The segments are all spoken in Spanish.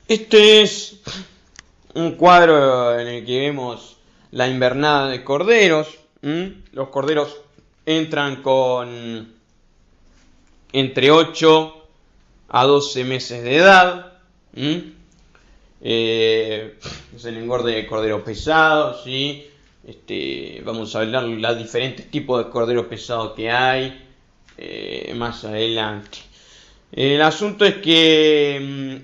Este es un cuadro en el que vemos la invernada de corderos. Los corderos entran con entre 8 a 12 meses de edad. Es el engorde de cordero pesado, ¿sí? Vamos a hablar de los diferentes tipos de corderos pesados que hay más adelante. El asunto es que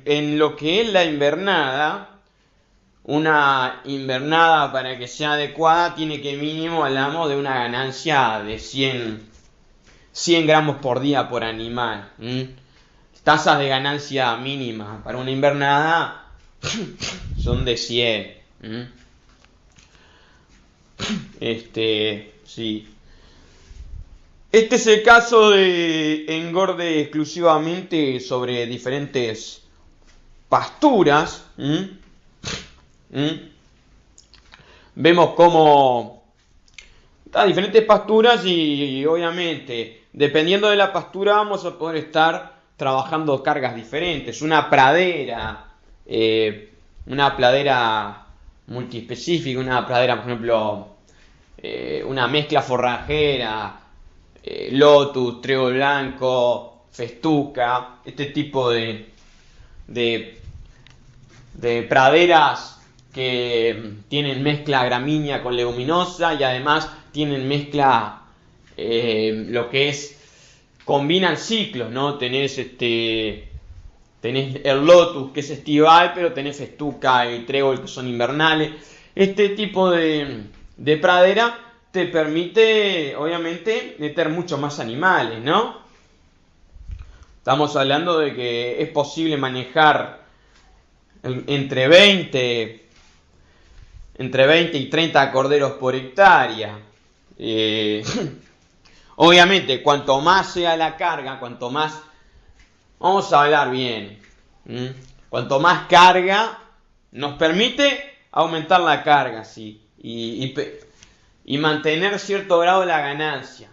en lo que es la invernada, una invernada para que sea adecuada tiene que mínimo hablamos de una ganancia de 100 gramos por día por animal. Tasas de ganancia mínima para una invernada son de 100. Sí. Este es el caso de engorde exclusivamente sobre diferentes pasturas. Vemos cómo estas diferentes pasturas y obviamente dependiendo de la pastura vamos a poder estar trabajando cargas diferentes. Una pradera multiespecífica, una pradera, por ejemplo, una mezcla forrajera, lotus, trébol blanco, festuca, este tipo de praderas que tienen mezcla gramínea con leguminosa y además tienen mezcla lo que es combinan ciclos, ¿no? Tenés el lotus que es estival, pero tenés festuca y trébol que son invernales. Este tipo de pradera te permite, obviamente, meter muchos más animales, ¿no? Estamos hablando de que es posible manejar entre 20 y 30 corderos por hectárea. Obviamente, cuanto más sea la carga, cuanto más... Vamos a hablar bien. Cuanto más carga, nos permite aumentar la carga, sí. Y mantener cierto grado de la ganancia,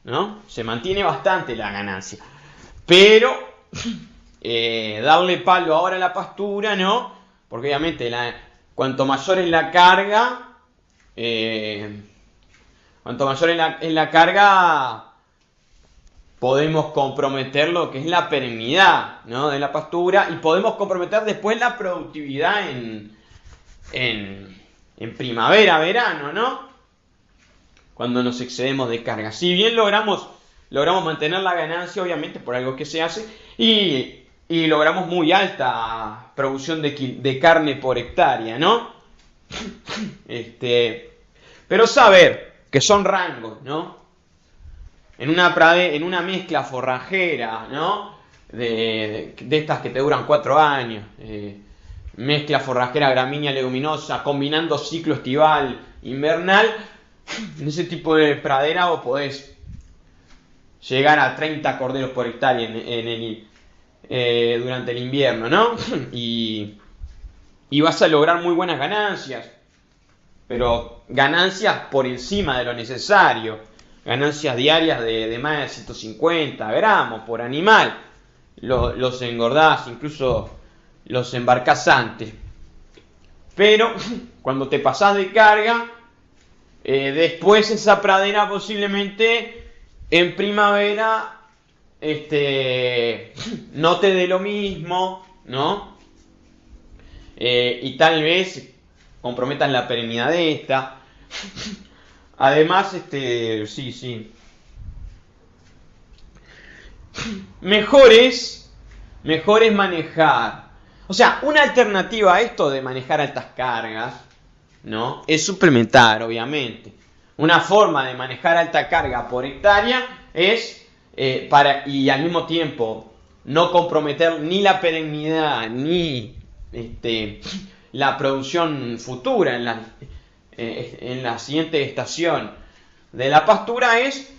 ¿no? Se mantiene bastante la ganancia. Pero darle palo ahora a la pastura, ¿no? Porque obviamente cuanto mayor es la carga, podemos comprometer lo que es la perennidad, ¿no? De la pastura y podemos comprometer después la productividad en primavera, verano, ¿no? Cuando nos excedemos de carga. Si bien logramos mantener la ganancia, obviamente por algo que se hace, y logramos muy alta producción de carne por hectárea, ¿no? Pero saber que son rangos, ¿no? En una mezcla forrajera, ¿no? De estas que te duran 4 años, mezcla forrajera gramínea leguminosa, combinando ciclo estival invernal, en ese tipo de pradera vos podés llegar a 30 corderos por hectárea durante el invierno, ¿no? Y vas a lograr muy buenas ganancias, pero ganancias por encima de lo necesario, ganancias diarias de más de 150 gramos por animal, los engordás, incluso los embarcás antes. Pero cuando te pasás de carga, después esa pradera posiblemente en primavera no te dé lo mismo, ¿no? Y tal vez comprometan la perennidad de esta. Además, sí. Mejor es manejar. O sea, una alternativa a esto de manejar altas cargas, ¿no? Es suplementar, obviamente. Una forma de manejar alta carga por hectárea es y al mismo tiempo no comprometer ni la perennidad ni la producción futura en la siguiente estación de la pastura es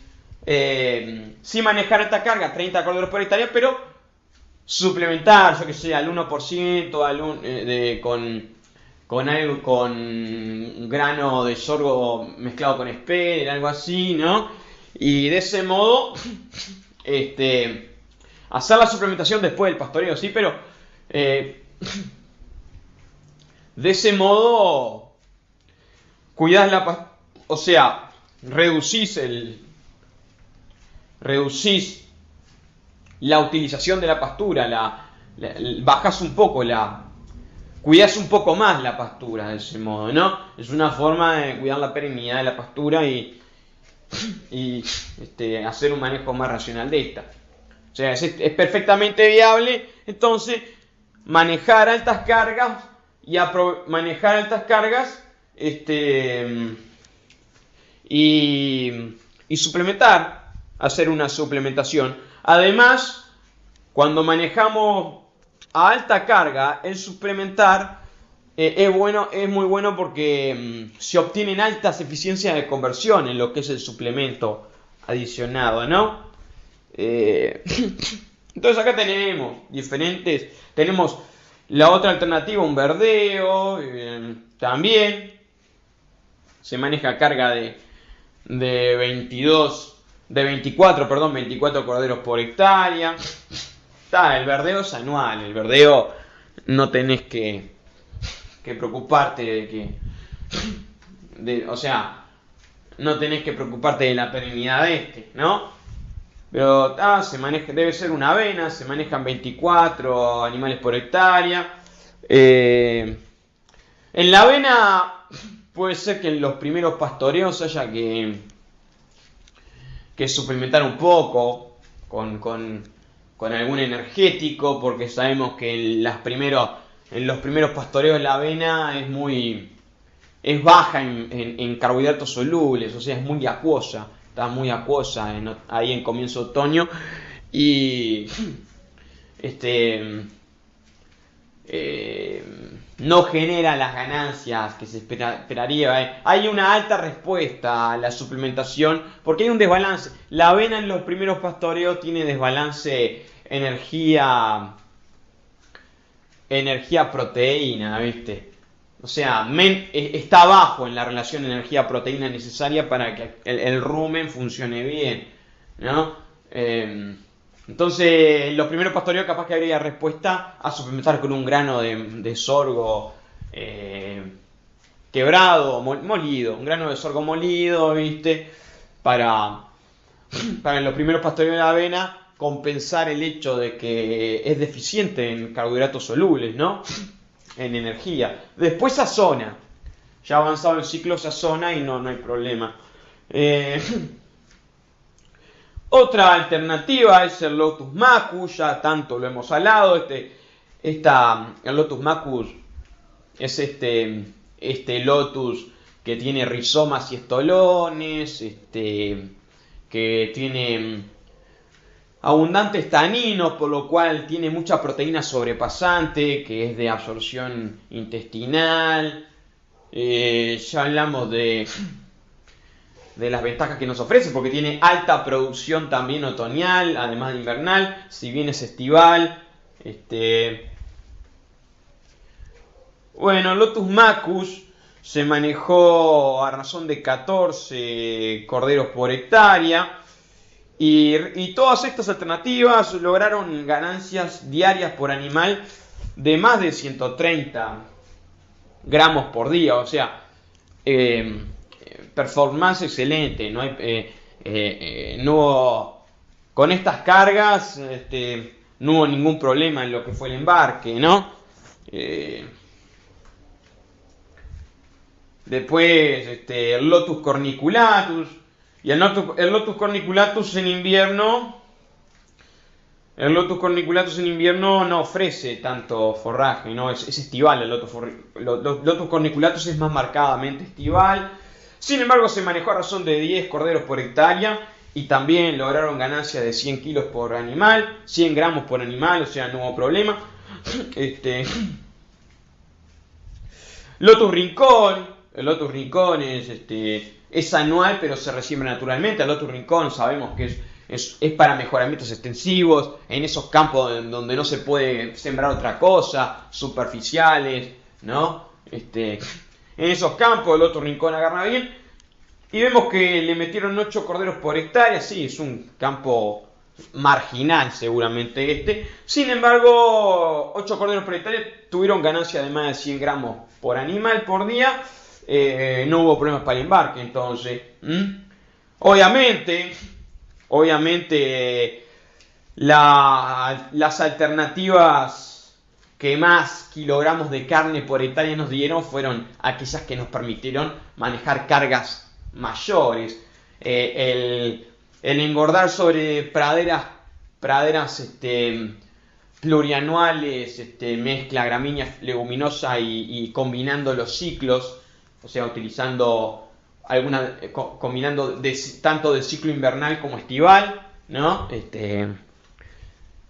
sí manejar alta carga, 30 corderos por hectárea, pero suplementar, yo que sé, al 1% con grano de sorgo mezclado con espel, algo así, ¿no? Y de ese modo hacer la suplementación después del pastoreo, sí, pero De ese modo, cuidás o sea, reducís la utilización de la pastura, bajás un poco cuidás un poco más la pastura de ese modo, ¿no? Es una forma de cuidar la perennidad de la pastura y hacer un manejo más racional de esta. O sea, es perfectamente viable, entonces, manejar altas cargas y suplementar, hacer una suplementación. Además, cuando manejamos a alta carga, el suplementar es muy bueno porque se obtienen altas eficiencias de conversión en lo que es el suplemento adicionado, ¿no? Entonces acá tenemos la otra alternativa, un verdeo, también se maneja carga de 24 corderos por hectárea. El verdeo es anual, el verdeo no tenés que preocuparte no tenés que preocuparte de la perennidad de ¿no? Pero debe ser una avena, se manejan 24 animales por hectárea. En la avena puede ser que en los primeros pastoreos haya que suplementar un poco con algún energético, porque sabemos que en los primeros pastoreos la avena es baja en carbohidratos solubles, o sea, es muy acuosa. Está muy acuosa ahí en comienzo de otoño y no genera las ganancias que se esperaría. Hay una alta respuesta a la suplementación porque hay un desbalance. La avena en los primeros pastoreos tiene desbalance energía-proteína, ¿viste? O sea, está bajo en la relación energía-proteína necesaria para que el rumen funcione bien, ¿no? Entonces, en los primeros pastoreos capaz que habría respuesta a suplementar con un grano de sorgo quebrado, molido, un grano de sorgo molido, ¿viste? Para en los primeros pastoreos de la avena compensar el hecho de que es deficiente en carbohidratos solubles, ¿no? En energía. Después sazona. Ya avanzado el ciclo sazona y no hay problema. Otra alternativa es el Lotus Macus, ya tanto lo hemos hablado. El Lotus Macus es este lotus que tiene rizomas y estolones, que tiene abundantes taninos, por lo cual tiene mucha proteína sobrepasante, que es de absorción intestinal. Ya hablamos de las ventajas que nos ofrece, porque tiene alta producción también otoñal, además de invernal, si bien es estival. Bueno, Lotus Macus se manejó a razón de 14 corderos por hectárea. Y todas estas alternativas lograron ganancias diarias por animal de más de 130 gramos por día. O sea, performance excelente. Con estas cargas no hubo ningún problema en lo que fue el embarque, ¿no? Después el Lotus corniculatus. Y el Lotus corniculatus en invierno no ofrece tanto forraje, ¿no? Es estival el Lotus corniculatus es más marcadamente estival. Sin embargo, se manejó a razón de 10 corderos por hectárea y también lograron ganancias de 100 kilos por animal, 100 gramos por animal, o sea, no hubo problema. Lotus Rincón, el Lotus Rincón es anual, pero se resiembra naturalmente. El Lotus Rincón sabemos que es para mejoramientos extensivos, en esos campos donde no se puede sembrar otra cosa, superficiales, ¿no? En esos campos el Lotus Rincón agarra bien. Y vemos que le metieron 8 corderos por hectárea. Sí, es un campo marginal seguramente este. Sin embargo, 8 corderos por hectárea tuvieron ganancia de más de 100 gramos por animal por día. No hubo problemas para el embarque, entonces. Obviamente, las alternativas que más kilogramos de carne por hectárea nos dieron fueron aquellas que nos permitieron manejar cargas mayores. El engordar sobre praderas plurianuales, mezcla gramínea leguminosa y combinando los ciclos, o sea, utilizando combinando tanto de ciclo invernal como estival, ¿no?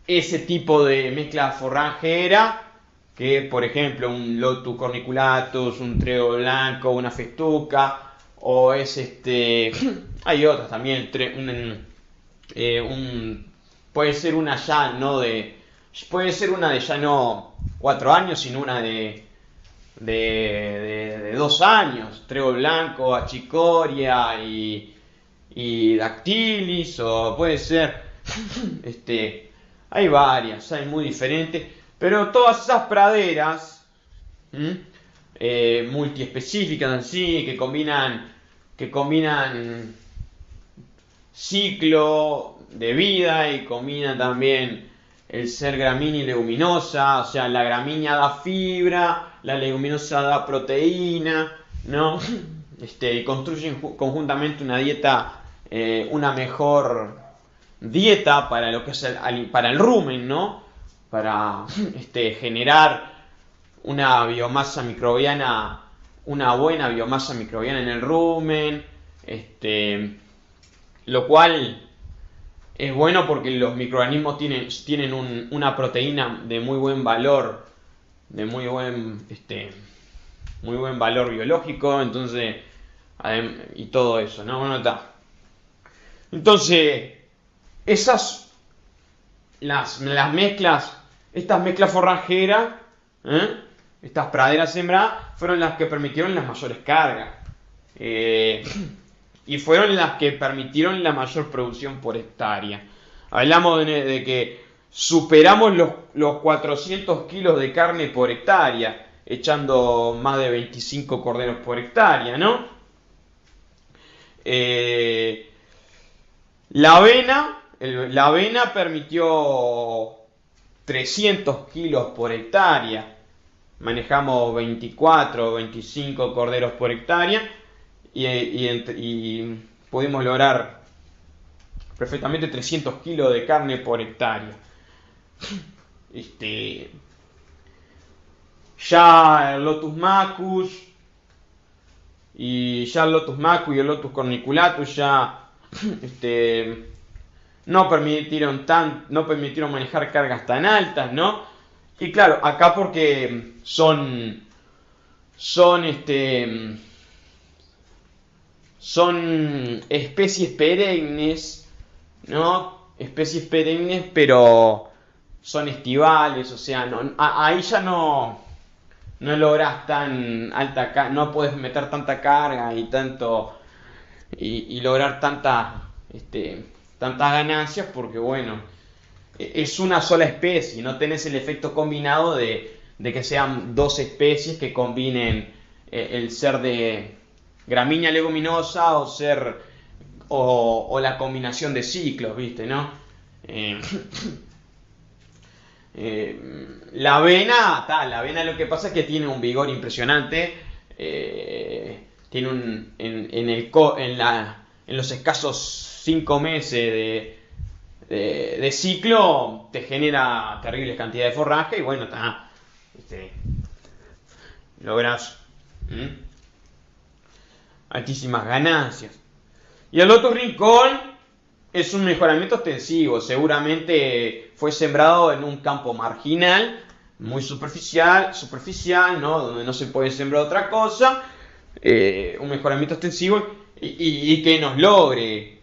Ese tipo de mezcla forrajera, que por ejemplo un Lotus corniculatus, un trébol blanco, una festuca, o es hay otras también, puede ser una ya no de, puede ser una de ya no 4 años, sino una de 2 años, trébol blanco, achicoria y dactilis, o puede ser hay varias, hay muy diferentes, pero todas esas praderas multiespecíficas así, que combinan ciclo de vida y combinan también el ser gramínea y leguminosa, o sea, la gramínea da fibra, la leguminosa da proteína, ¿no? Construyen conjuntamente una dieta, una mejor dieta para lo que es para el rumen, ¿no? Para generar una biomasa microbiana, una buena biomasa microbiana en el rumen, lo cual es bueno porque los microorganismos tienen una proteína de muy buen valor, de muy buen valor biológico, entonces, y todo eso, ¿no? Bueno, está. Entonces, las mezclas, estas mezclas forrajeras, estas praderas sembradas, fueron las que permitieron las mayores cargas. Y fueron las que permitieron la mayor producción por hectárea. Hablamos de que superamos los 400 kilos de carne por hectárea, echando más de 25 corderos por hectárea, ¿no? La avena permitió 300 kilos por hectárea. Manejamos 24 o 25 corderos por hectárea. Y pudimos lograr perfectamente 300 kilos de carne por hectárea. Ya el Lotus macus y el Lotus corniculatus ya no permitieron manejar cargas tan altas, ¿no? Y claro, acá porque son especies perennes, ¿no? Especies perennes, pero son estivales, o sea, ahí ya no logras tan alta, no puedes meter tanta carga y tanto y lograr tantas ganancias, porque bueno, es una sola especie, no tenés el efecto combinado de que sean dos especies que combinen el ser de gramínea leguminosa o la combinación de ciclos, ¿viste? ¿No? La avena lo que pasa es que tiene un vigor impresionante, tiene en los escasos 5 meses de ciclo te genera terribles cantidades de forraje y bueno, logras altísimas ganancias. Y el Lotus Rincón es un mejoramiento extensivo, seguramente fue sembrado en un campo marginal, muy superficial, ¿no? Donde no se puede sembrar otra cosa, un mejoramiento extensivo y que nos logre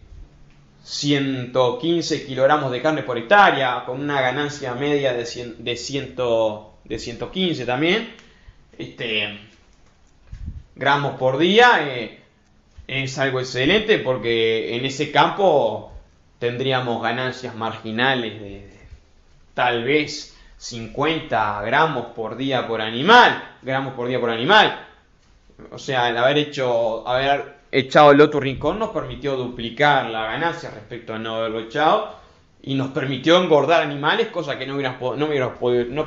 115 kilogramos de carne por hectárea, con una ganancia media de 115 también, gramos por día, es algo excelente porque en ese campo tendríamos ganancias marginales de tal vez 50 gramos por día por animal. O sea, el haber echado el otro rincón nos permitió duplicar la ganancia respecto a no haberlo echado y nos permitió engordar animales, cosa que no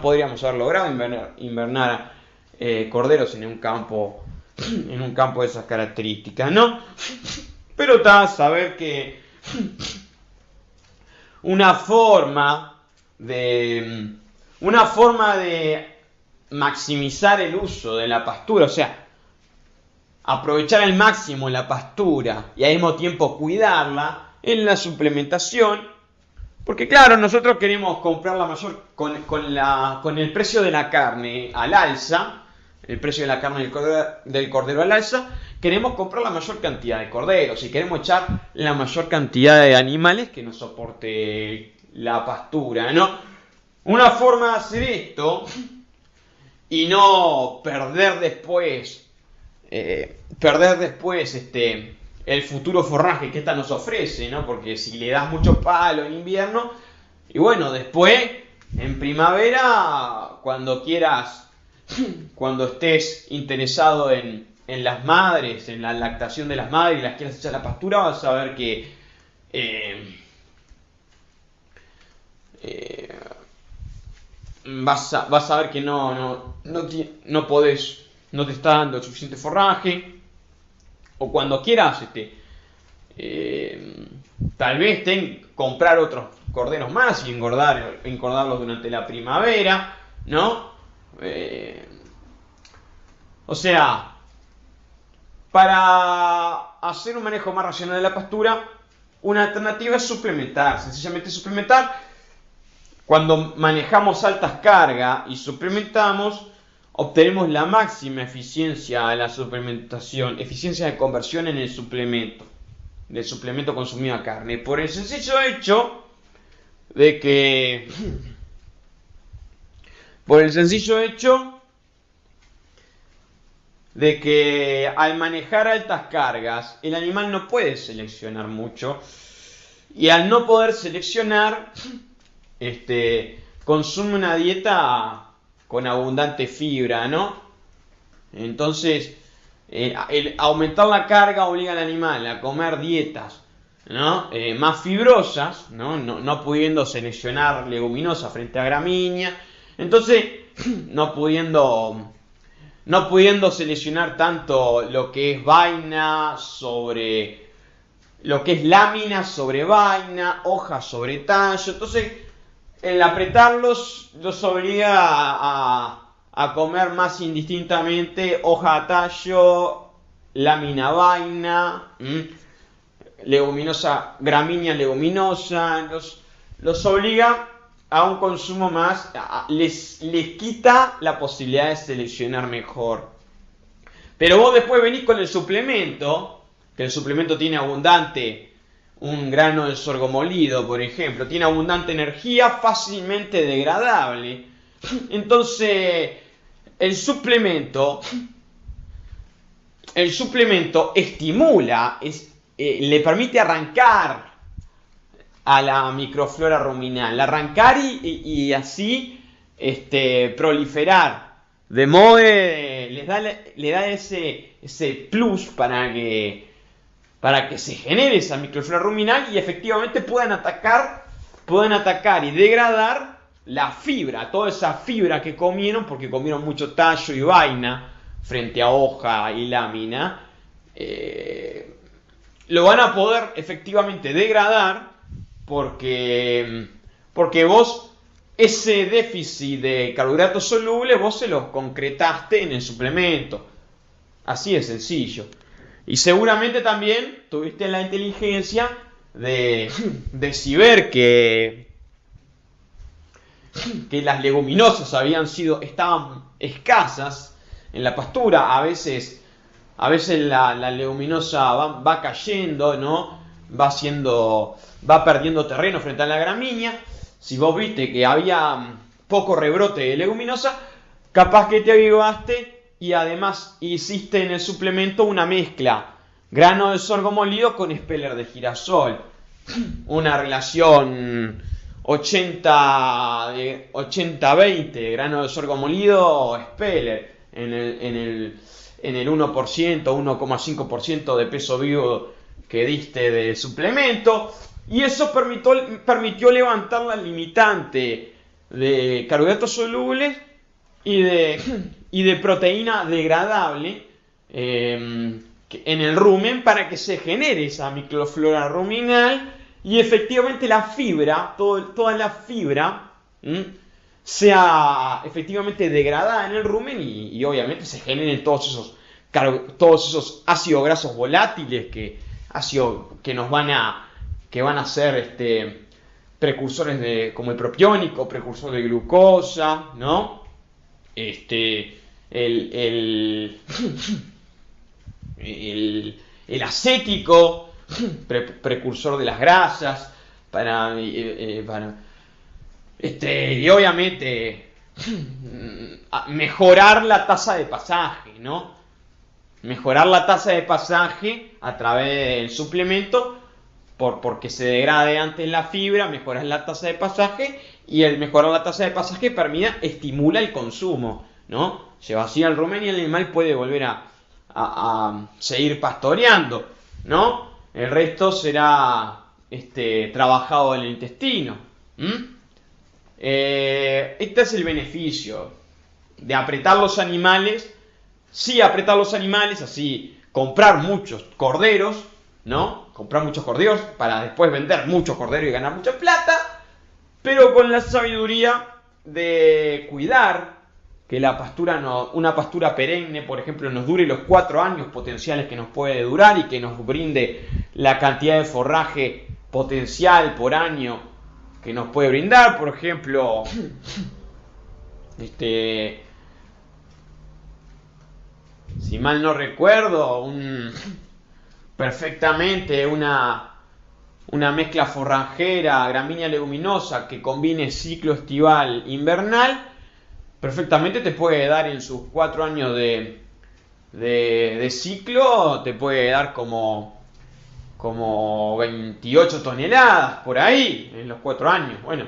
podríamos haber logrado invernar corderos en un campo de esas características, ¿no? Pero está saber que una forma de maximizar el uso de la pastura, o sea, aprovechar al máximo la pastura y al mismo tiempo cuidarla, en la suplementación. Porque claro, nosotros queremos comprar la mayor con el precio de la carne al alza, el precio de la carne del cordero al alza, queremos comprar la mayor cantidad de corderos y queremos echar la mayor cantidad de animales que nos soporte la pastura, ¿no? Una forma de hacer esto y no perder después el futuro forraje que esta nos ofrece, ¿no? Porque si le das mucho palo en invierno, y bueno, después en primavera, cuando quieras, cuando estés interesado en las madres, en la lactación de las madres y las quieras echar a la pastura, vas a ver que vas a ver que no podés, no te está dando suficiente forraje. O cuando quieras, tal vez comprar otros corderos más y engordarlos durante la primavera, ¿no? O sea, para hacer un manejo más racional de la pastura, una alternativa es suplementar, sencillamente suplementar. Cuando manejamos altas cargas y suplementamos, obtenemos la máxima eficiencia de la suplementación, eficiencia de conversión en el suplemento, del suplemento consumido a carne, por el sencillo hecho de que al manejar altas cargas el animal no puede seleccionar mucho, y al no poder seleccionar consume una dieta con abundante fibra, ¿no? Entonces, el aumentar la carga obliga al animal a comer dietas, ¿no? Más fibrosas, ¿no? No pudiendo seleccionar leguminosa frente a gramínea. Entonces, no pudiendo seleccionar tanto lo que es vaina sobre lo que es lámina sobre vaina, hoja sobre tallo. Entonces, el apretarlos los obliga a comer más indistintamente hoja a tallo, lámina vaina, leguminosa, gramínea leguminosa. Los obliga a un consumo más, les quita la posibilidad de seleccionar mejor. Pero vos después venís con el suplemento, que el suplemento tiene abundante, un grano de sorgo molido, por ejemplo, tiene abundante energía, fácilmente degradable. Entonces, el suplemento estimula, le permite arrancar a la microflora ruminal, arrancar y así proliferar. De modo le da ese plus para que se genere esa microflora ruminal y efectivamente puedan atacar y degradar la fibra, toda esa fibra que comieron, porque comieron mucho tallo y vaina frente a hoja y lámina, lo van a poder efectivamente degradar porque vos ese déficit de carbohidratos solubles vos se los concretaste en el suplemento. Así de sencillo. Y seguramente también tuviste la inteligencia de ver que las leguminosas estaban escasas en la pastura. A veces la leguminosa va cayendo, ¿no? Va perdiendo terreno frente a la gramínea. Si vos viste que había poco rebrote de leguminosa, capaz que te avivaste y además hiciste en el suplemento una mezcla grano de sorgo molido con espeler de girasol. una relación 80-20, grano de sorgo molido, Speller, en el 1%, 1,5% de peso vivo que diste del suplemento, y eso permitió levantar la limitante de carbohidratos solubles y de proteína degradable en el rumen, para que se genere esa microflora ruminal y efectivamente la fibra, toda la fibra, sea efectivamente degradada en el rumen y obviamente se generen todos esos ácidos grasos volátiles que van a ser precursores como el propiónico, precursor de glucosa, ¿no? El acético, precursor de las grasas, y obviamente mejorar la tasa de pasaje, ¿no? Mejorar la tasa de pasaje a través del suplemento, porque se degrade antes la fibra, mejorar la tasa de pasaje, y el mejorar la tasa de pasaje estimula el consumo, ¿no? Se vacía el rumen y el animal puede volver a seguir pastoreando, ¿no? El resto será trabajado en el intestino. Este es el beneficio de apretar los animales. Sí, apretar los animales, así comprar muchos corderos, ¿no? Comprar muchos corderos para después vender muchos corderos y ganar mucha plata, pero con la sabiduría de cuidar que una pastura perenne, por ejemplo, nos dure los 4 años potenciales que nos puede durar y que nos brinde la cantidad de forraje potencial por año que nos puede brindar. Por ejemplo, si mal no recuerdo, perfectamente una mezcla forrajera gramínea leguminosa que combine ciclo estival invernal, perfectamente te puede dar en sus 4 años de ciclo, te puede dar como 28 toneladas por ahí en los 4 años. Bueno,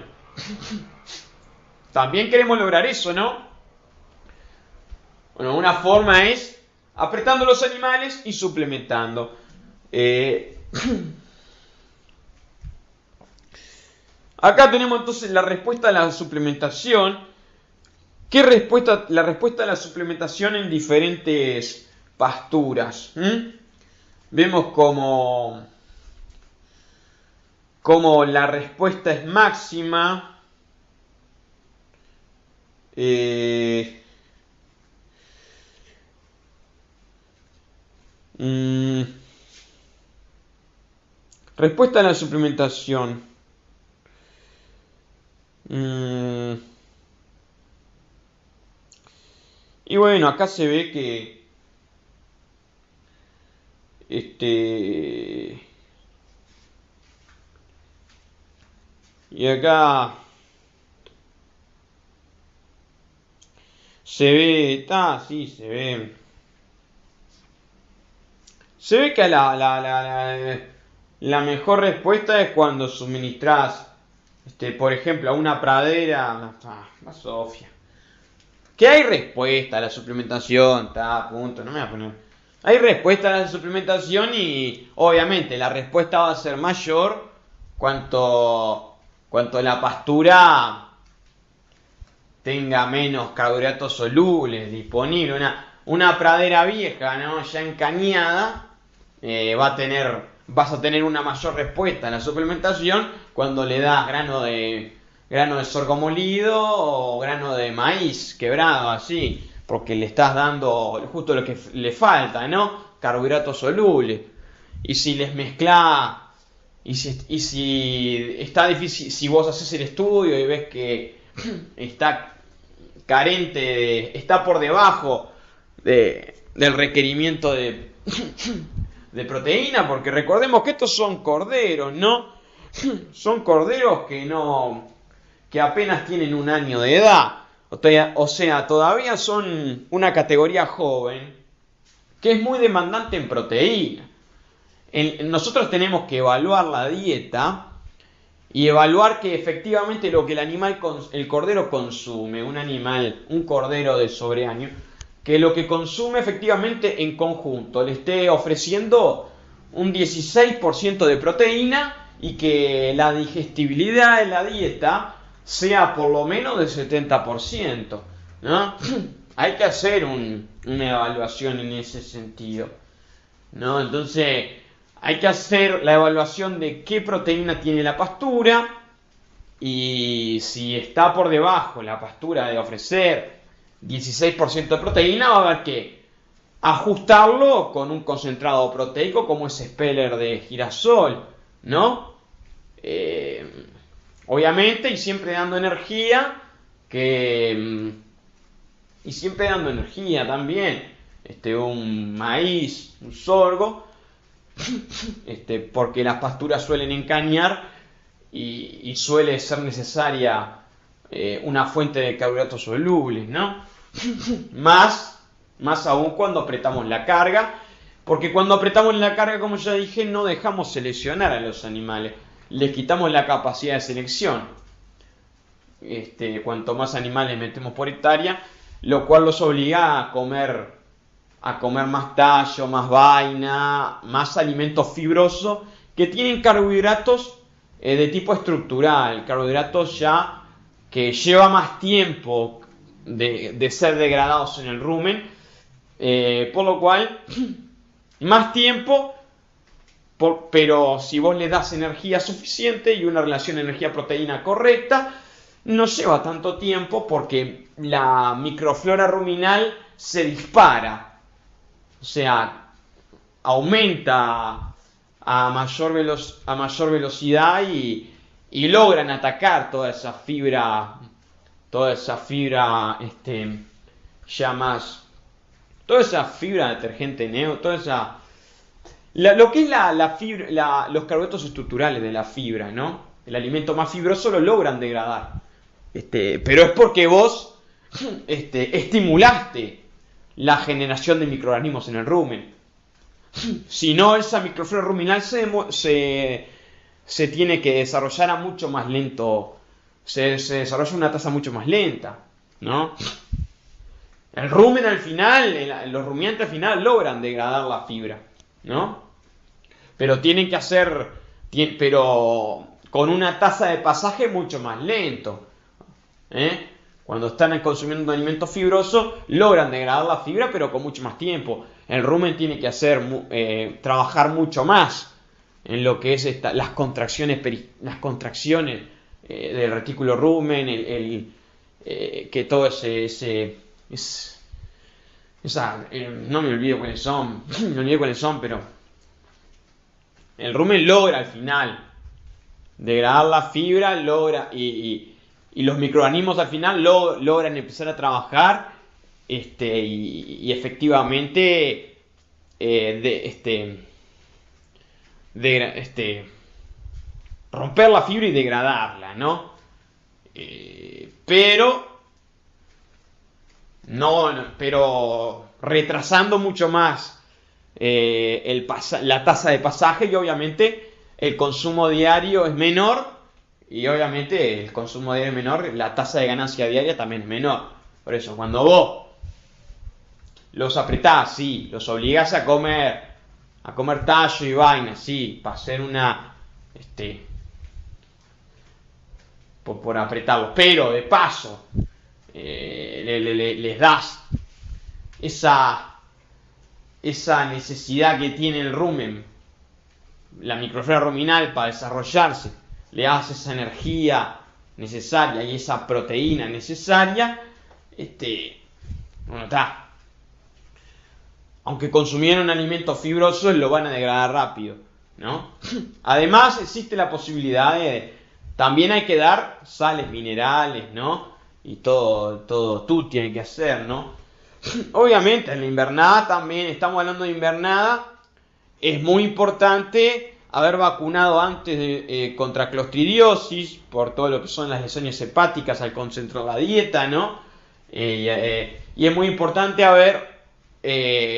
también queremos lograr eso, ¿no? Bueno, una forma es apretando los animales y suplementando. Acá tenemos entonces la respuesta a la suplementación. La respuesta a la suplementación en diferentes pasturas. Vemos como la respuesta es máxima. Respuesta a la suplementación. Y bueno, acá se ve que y acá se ve, sí, se ve que la mejor respuesta es cuando suministras, por ejemplo, a una pradera, la Sofía. Que hay respuesta a la suplementación, punto, no me voy a poner. Hay respuesta a la suplementación y obviamente la respuesta va a ser mayor cuanto la pastura tenga menos carbohidratos solubles disponibles. Una pradera vieja, ¿no? Ya encañada, vas a tener una mayor respuesta a la suplementación cuando le das grano de sorgo molido o grano de maíz quebrado, así, porque le estás dando justo lo que le falta, ¿no? Carbohidratos solubles. Y si les mezclás, y si está difícil, si vos haces el estudio y ves que está carente, está por debajo del requerimiento de proteína, porque recordemos que estos son corderos, ¿no? Son corderos que apenas tienen 1 año de edad, o sea, todavía son una categoría joven que es muy demandante en proteína. nosotros tenemos que evaluar la dieta y evaluar que efectivamente lo que el cordero consume, un cordero de sobreaño, que lo que consume efectivamente en conjunto le esté ofreciendo un 16% de proteína y que la digestibilidad de la dieta sea por lo menos del 70%, ¿no? Hay que hacer una evaluación en ese sentido, ¿no? Entonces hay que hacer la evaluación de qué proteína tiene la pastura y si está por debajo la pastura de ofrecer 16% de proteína, va a haber que ajustarlo con un concentrado proteico como ese speller de girasol, ¿no? Obviamente, y siempre dando energía, y siempre dando energía también, un maíz, un sorgo, porque las pasturas suelen encañar y suele ser necesaria una fuente de carbohidratos solubles, ¿no? Más aún cuando apretamos la carga, porque cuando apretamos la carga, como ya dije, no dejamos seleccionar a los animales, les quitamos la capacidad de selección. Cuanto más animales metemos por hectárea, lo cual los obliga a comer más tallo, más vaina, más alimento fibroso, que tienen carbohidratos de tipo estructural, carbohidratos ya que lleva más tiempo de ser degradados en el rumen, por lo cual más tiempo, pero si vos le das energía suficiente y una relación energía-proteína correcta, no lleva tanto tiempo porque la microflora ruminal se dispara, o sea, aumenta a mayor velocidad y logran atacar toda esa fibra ya más, toda esa fibra detergente lo que es la fibra, los carbohidratos estructurales de la fibra, ¿no? El alimento más fibroso lo logran degradar, pero es porque vos estimulaste la generación de microorganismos en el rumen. Si no, esa microflora ruminal se tiene que desarrollar a mucho más lento, se desarrolla a una tasa mucho más lenta, ¿no? El rumen al final, los rumiantes al final logran degradar la fibra, ¿no? Pero tienen que hacer, pero con una tasa de pasaje mucho más lento, ¿eh? Cuando están consumiendo un alimento fibroso, logran degradar la fibra, pero con mucho más tiempo. El rumen tiene que trabajar mucho más en lo que es las contracciones del retículo rumen, que todo no me olvido cuáles son, pero el rumen logra al final degradar la fibra, y los microorganismos al final logran empezar a trabajar y efectivamente romper la fibra y degradarla, ¿no? Pero retrasando mucho más la tasa de pasaje, y obviamente el consumo diario es menor, y obviamente el consumo diario es menor, la tasa de ganancia diaria también es menor. Por eso, cuando vos los apretás, sí, los obligás a comer tallo y vaina, sí, para hacer por apretarlos, pero de paso les das esa necesidad que tiene el rumen, la microflora ruminal, para desarrollarse, le das esa energía necesaria y esa proteína necesaria, bueno, está. Aunque consumieran un alimento fibroso, lo van a degradar rápido, ¿no? Además, existe la posibilidad también hay que dar sales minerales, ¿no? Y todo tú tienes que hacer, ¿no? Obviamente, en la invernada también, estamos hablando de invernada, es muy importante haber vacunado antes contra clostridiosis, por todo lo que son las lesiones hepáticas al concentrar la dieta, ¿no? Y es muy importante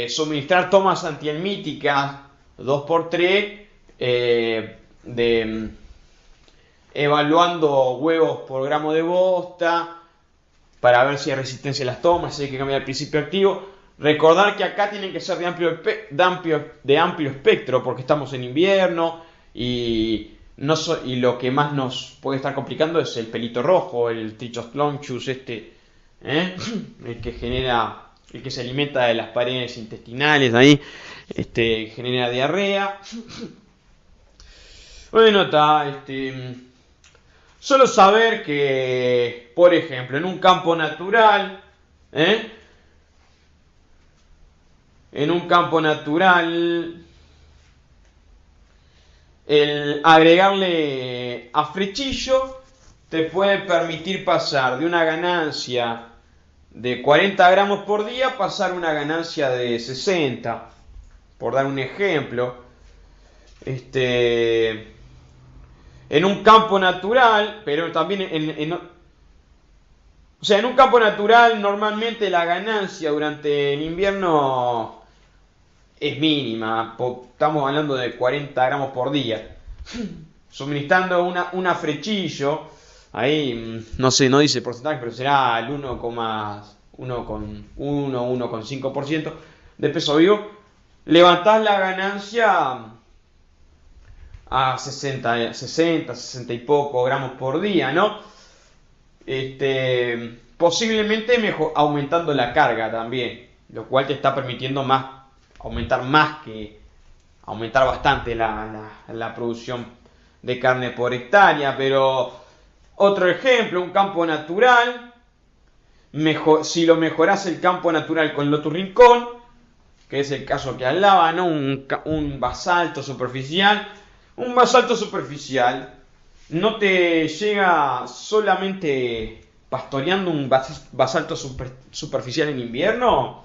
suministrar tomas antihelmíticas 2x3 de evaluando huevos por gramo de bosta para ver si hay resistencia a las tomas, si hay que cambiar el principio activo. Recordar que acá tienen que ser de amplio espectro porque estamos en invierno y lo que más nos puede estar complicando es el pelito rojo, el Trichoslonchus el que se alimenta de las paredes intestinales ahí, genera diarrea. Bueno, solo saber que, por ejemplo, en un campo natural, el agregarle afrechillo te puede permitir pasar de una ganancia de 40 gramos por día, pasar una ganancia de 60, por dar un ejemplo. En un campo natural, pero también en un campo natural normalmente la ganancia durante el invierno es mínima, estamos hablando de 40 gramos por día. Suministrando un afrechillo, ahí no sé, no dice porcentaje, pero será el 1,5% de peso vivo, levantás la ganancia a 60 y poco gramos por día, ¿no? Posiblemente aumentando la carga también, lo cual te está permitiendo aumentar bastante la producción de carne por hectárea. Pero otro ejemplo, un campo natural, si lo mejorás el campo natural con Lotus Rincón, que es el caso que hablaba, ¿no? Un basalto superficial. Un basalto superficial no te llega solamente pastoreando un basalto superficial en invierno.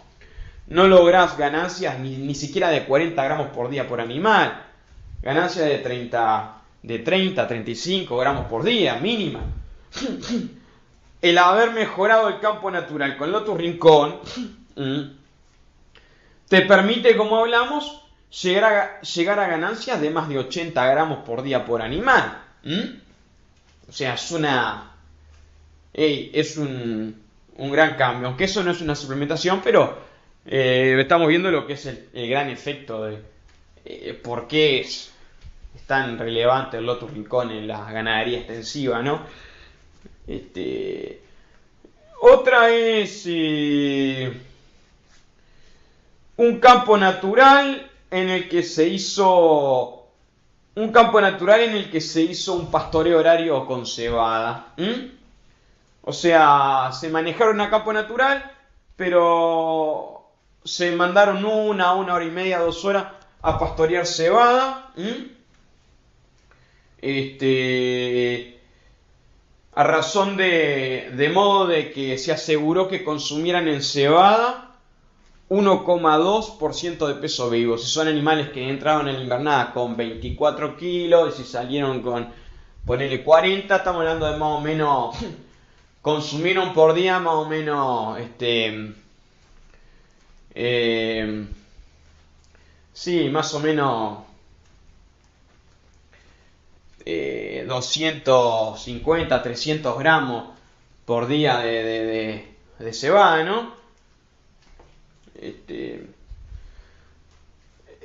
No lográs ganancias ni siquiera de 40 gramos por día por animal. Ganancias de 30, 35 gramos por día, mínima. El haber mejorado el campo natural con Lotus Rincón te permite, como hablamos, llegar a ganancias de más de 80 gramos por día por animal. O sea, es un gran cambio. Aunque eso no es una suplementación, pero estamos viendo lo que es el gran efecto de por qué es tan relevante el Lotus Rincón en la ganadería extensiva, ¿no? Otra es un campo natural en el que se hizo un pastoreo horario con cebada. O sea, se manejaron a campo natural, pero se mandaron una hora y media, 2 horas a pastorear cebada. A razón de modo de que se aseguró que consumieran en cebada 1,2% de peso vivo. Si son animales que entraron en la invernada con 24 kilos y si salieron con, ponele 40, estamos hablando de más o menos, consumieron por día más o menos, más o menos 250, 300 gramos por día de cebada, ¿no?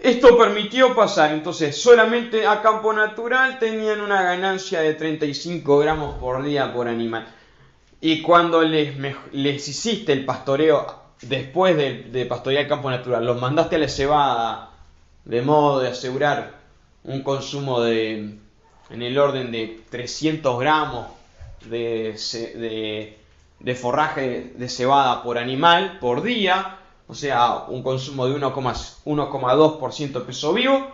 Esto permitió pasar, entonces, solamente a campo natural tenían una ganancia de 35 gramos por día por animal. Y cuando les hiciste el pastoreo, después de pastorear el campo natural, los mandaste a la cebada, de modo de asegurar un consumo en el orden de 300 gramos de forraje de cebada por animal por día, o sea, un consumo de 1,2% de peso vivo,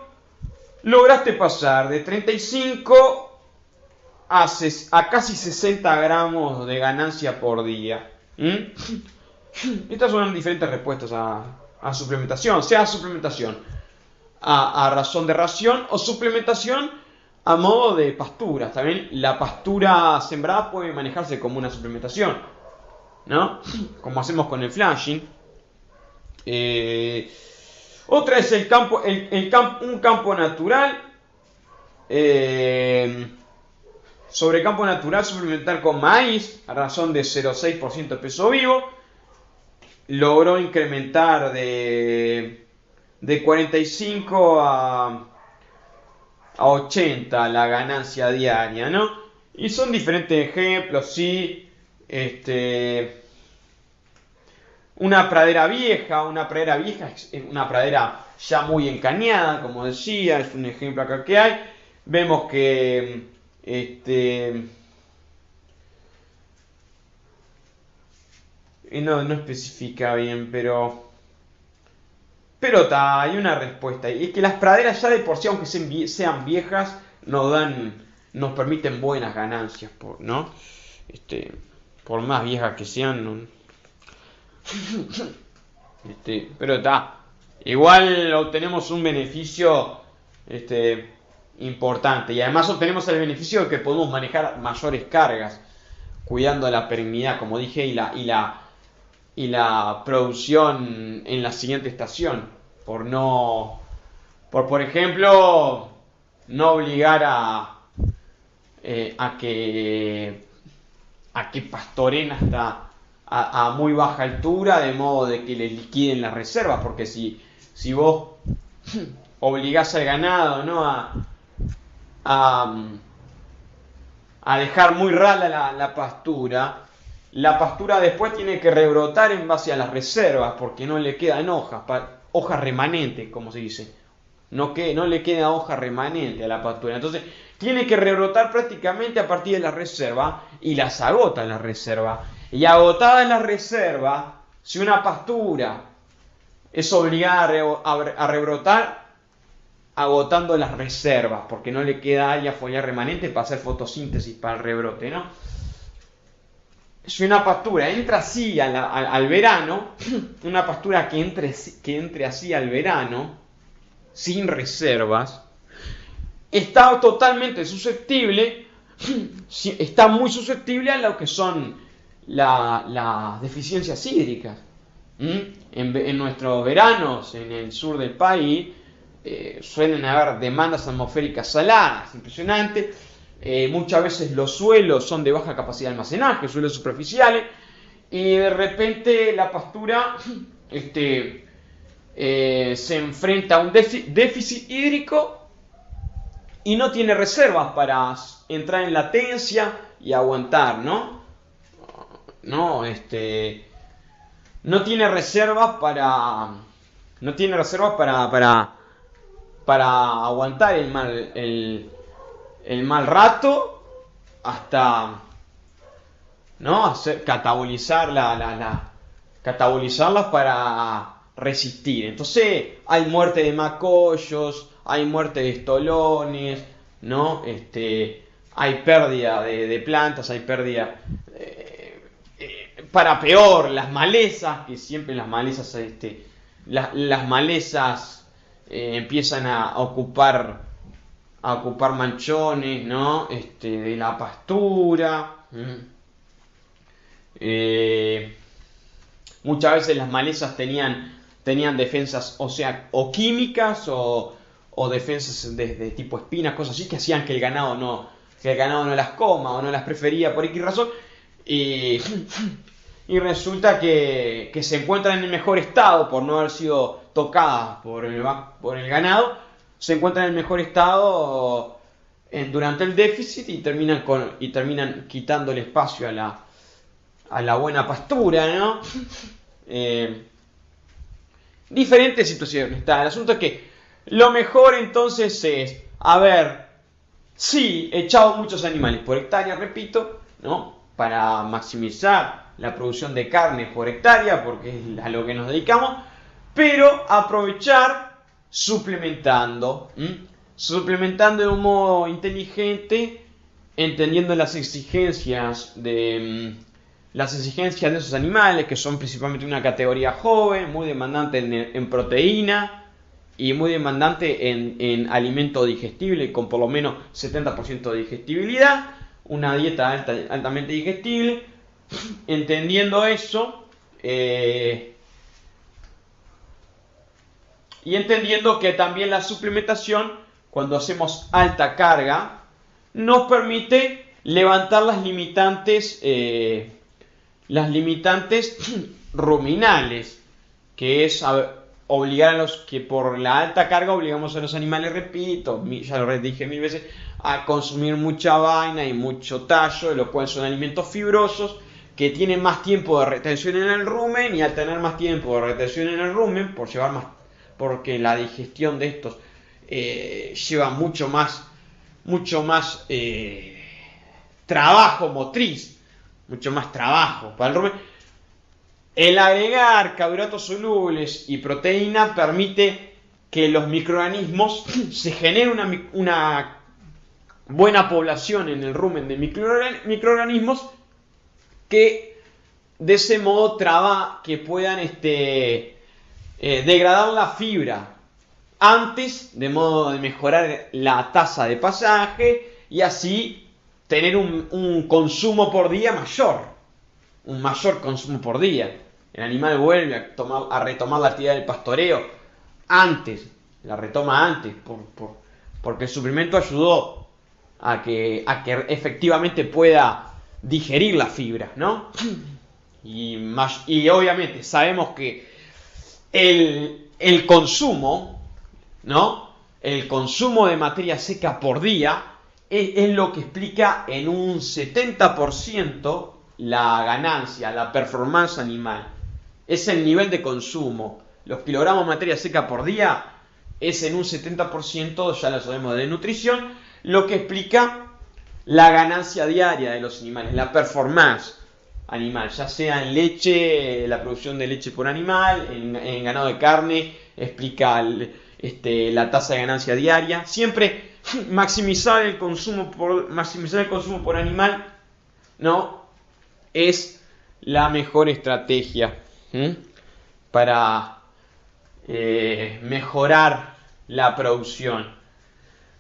lograste pasar de 35 a casi 60 gramos de ganancia por día. Estas son diferentes respuestas a suplementación, sea suplementación a razón de ración o suplementación a modo de pasturas. También la pastura sembrada puede manejarse como una suplementación, ¿no? Como hacemos con el flashing. Otra es un campo natural. Sobre campo natural, suplementar con maíz a razón de 0,6% de peso vivo. Logró incrementar de 45 a 80 la ganancia diaria, ¿no? Y son diferentes ejemplos, sí. Una pradera vieja es una pradera ya muy encañada, como decía, es un ejemplo acá que hay. Vemos que no especifica bien, pero hay una respuesta. Y es que las praderas ya de por sí, aunque sean viejas, nos permiten buenas ganancias, ¿no? Por más viejas que sean, no. Pero está. Igual obtenemos un beneficio importante. Y además obtenemos el beneficio de que podemos manejar mayores cargas, cuidando la perennidad, como dije, y la producción en la siguiente estación. Por ejemplo, no obligar a que pastoren hasta a muy baja altura, de modo de que le liquiden las reservas, porque si vos obligás al ganado, ¿no?, a dejar muy rala la pastura después tiene que rebrotar en base a las reservas, porque no le quedan hojas remanentes, como se dice. No le queda hoja remanente a la pastura. Entonces tiene que rebrotar prácticamente a partir de la reserva, y las agota en la reserva. Y agotada en la reserva, si una pastura es obligada a rebrotar, agotando las reservas, porque no le queda área foliar remanente para hacer fotosíntesis para el rebrote, ¿no? Si una pastura entra así al verano, una pastura que entre así al verano, sin reservas, está totalmente susceptible, está muy susceptible a lo que son las deficiencias hídricas. En nuestros veranos, en el sur del país, suelen haber demandas atmosféricas saladas, impresionante. Muchas veces los suelos son de baja capacidad de almacenaje, suelos superficiales, y de repente la pastura se enfrenta a un déficit hídrico y no tiene reservas para entrar en latencia y aguantar, ¿no? No tiene reservas para aguantar el mal rato, hasta, ¿no?, catabolizarlas para resistir. Entonces hay muerte de macollos, hay muerte de estolones, ¿no? Hay pérdida de plantas, hay pérdida, para peor, las malezas, que siempre las malezas empiezan a ocupar manchones, ¿no?, de la pastura. Muchas veces las malezas tenían defensas, o químicas o defensas de tipo espinas, cosas así, que hacían que el ganado no las coma o no las prefería por X razón. Y resulta que se encuentran en el mejor estado por no haber sido tocadas por el ganado. Se encuentran en el mejor estado durante el déficit y terminan quitando el espacio a la buena pastura, ¿no? Diferentes situaciones. El asunto es que lo mejor entonces es sí, echado muchos animales por hectárea, repito, ¿no?, para maximizar la producción de carne por hectárea, porque es a lo que nos dedicamos, pero aprovechar suplementando de un modo inteligente, entendiendo las exigencias de esos animales, que son principalmente una categoría joven, muy demandante en proteína y muy demandante en alimento digestible, con por lo menos 70% de digestibilidad, una dieta altamente digestible. Entendiendo eso, Y entendiendo que también la suplementación, cuando hacemos alta carga, nos permite levantar las limitantes ruminales, que es obligar a los que por la alta carga obligamos a los animales, repito, ya lo dije 1000 veces, a consumir mucha vaina y mucho tallo, lo cual son alimentos fibrosos que tienen más tiempo de retención en el rumen, y al tener más tiempo de retención en el rumen, porque la digestión de estos lleva mucho más trabajo motriz, mucho más trabajo para el rumen. El agregar carbohidratos solubles y proteína permite que los microorganismos se genere una buena población en el rumen de microorganismos que de ese modo que puedan degradar la fibra antes, de modo de mejorar la tasa de pasaje y así tener un consumo por día mayor, un mayor consumo por día. El animal vuelve a retomar la actividad del pastoreo antes, la retoma antes, porque el suplemento ayudó a que efectivamente pueda digerir la fibra, ¿no? Y obviamente sabemos que el consumo, ¿no? El consumo de materia seca por día es lo que explica en un 70% la ganancia, la performance animal. Es el nivel de consumo. Los kilogramos de materia seca por día es en un 70%, ya lo sabemos, de nutrición, lo que explica la ganancia diaria de los animales, la performance animal, ya sea en leche, la producción de leche por animal, en ganado de carne, explica la tasa de ganancia diaria. Siempre maximizar el consumo por animal, ¿no? Es la mejor estrategia para mejorar la producción.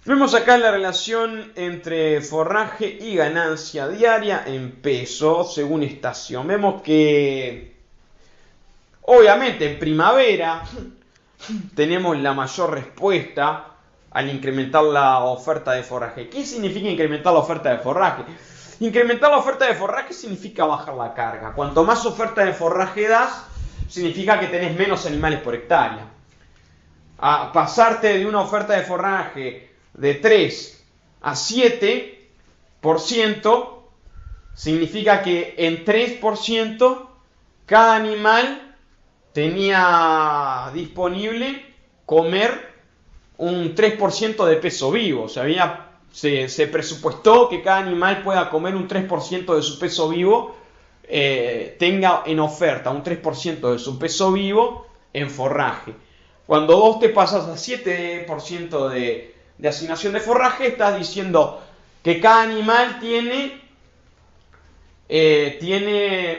Vemos acá la relación entre forraje y ganancia diaria en peso según estación. Vemos que obviamente en primavera tenemos la mayor respuesta al incrementar la oferta de forraje. ¿Qué significa incrementar la oferta de forraje? Incrementar la oferta de forraje significa bajar la carga. Cuanto más oferta de forraje das, significa que tenés menos animales por hectárea. A pasarte de una oferta de forraje de 3 a 7%, significa que en 3% cada animal tenía disponible comer un 3% de peso vivo. O sea, se presupuestó que cada animal pueda comer un 3% de su peso vivo, tenga en oferta un 3% de su peso vivo en forraje. Cuando vos te pasas a 7% de asignación de forraje, estás diciendo que cada animal tiene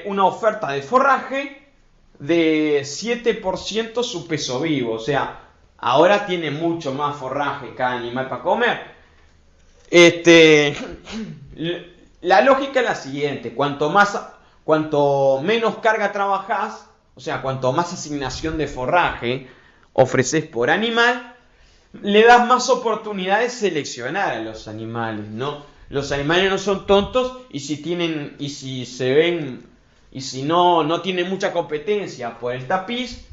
una oferta de forraje de 7% su peso vivo. O sea, ahora tiene mucho más forraje cada animal para comer. La lógica es la siguiente: cuanto menos carga trabajás, o sea, cuanto más asignación de forraje ofreces por animal, le das más oportunidad de seleccionar a los animales, ¿no? Los animales no son tontos, y si no tienen mucha competencia por el tapiz,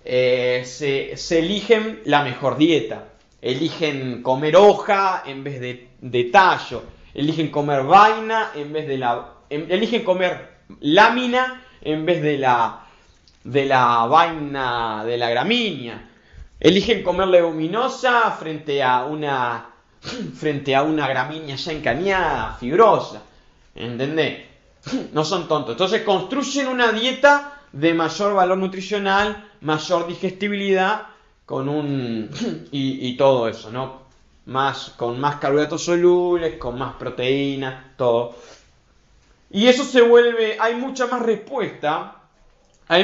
se eligen la mejor dieta. Eligen comer hoja en vez de tallo. Eligen comer vaina en vez de eligen comer lámina en vez de la vaina de la gramínea. Eligen comer leguminosa frente a una gramínea ya encañada, fibrosa. ¿Entendés? No son tontos. Entonces construyen una dieta de mayor valor nutricional, mayor digestibilidad, y todo eso, ¿no? Con más carbohidratos solubles, con más proteína, todo. Y eso hay mucha más respuesta a